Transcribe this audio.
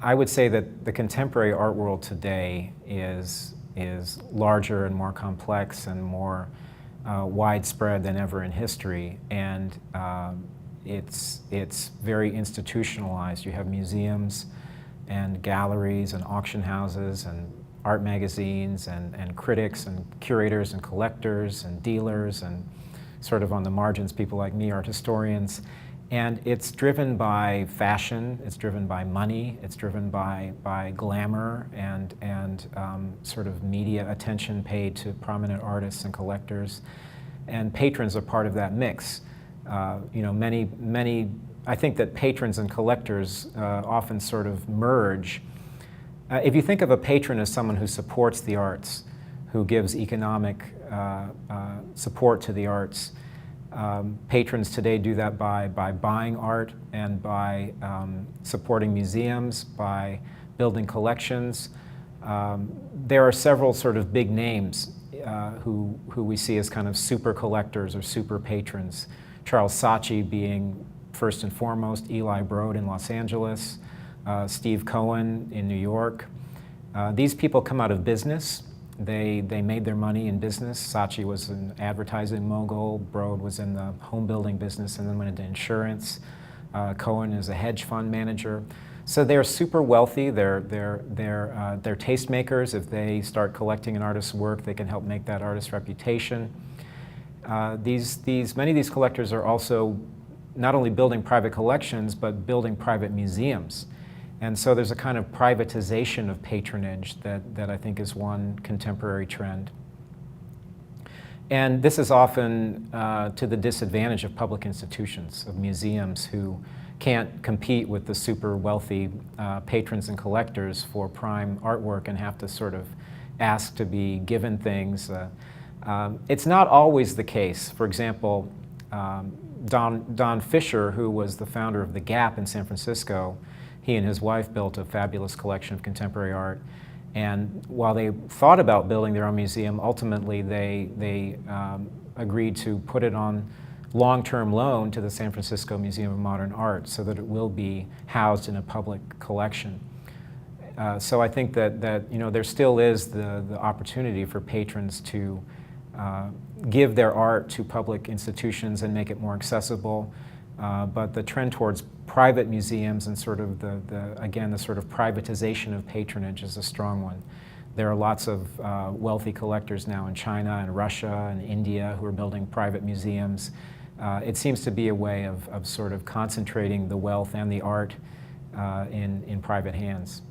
I would say that the contemporary art world today is larger and more complex and more widespread than ever in history, and it's very institutionalized. You have museums and galleries and auction houses and art magazines and critics and curators and collectors and dealers and sort of on the margins people like me, art historians. And it's driven by fashion, it's driven by money, it's driven by glamour and sort of media attention paid to prominent artists and collectors. And patrons are part of that mix. You know, I think that patrons and collectors often sort of merge. If you think of a patron as someone who supports the arts, who gives economic support to the arts, patrons today do that by buying art and by supporting museums, by building collections. There are several sort of big names who we see as kind of super collectors or super patrons. Charles Saatchi being first and foremost, Eli Broad in Los Angeles, Steve Cohen in New York. These people come out of business. They made their money in business. Saatchi was an advertising mogul. Broad was in the home building business and then went into insurance. Cohen is a hedge fund manager. So they're super wealthy. They're tastemakers. If they start collecting an artist's work, they can help make that artist's reputation. Many of these collectors are also not only building private collections, but building private museums. And so there's a kind of privatization of patronage that I think is one contemporary trend. And this is often to the disadvantage of public institutions, of museums who can't compete with the super wealthy patrons and collectors for prime artwork and have to sort of ask to be given things. It's not always the case. For example, Don Fisher, who was the founder of The Gap in San Francisco, he and his wife built a fabulous collection of contemporary art. And while they thought about building their own museum, ultimately they agreed to put it on long-term loan to the San Francisco Museum of Modern Art so that it will be housed in a public collection. So I think that you know, there still is the opportunity for patrons to give their art to public institutions and make it more accessible. But the trend towards private museums and sort of the sort of privatization of patronage is a strong one. There are lots of wealthy collectors now in China and Russia and India who are building private museums. It seems to be a way of sort of concentrating the wealth and the art in private hands.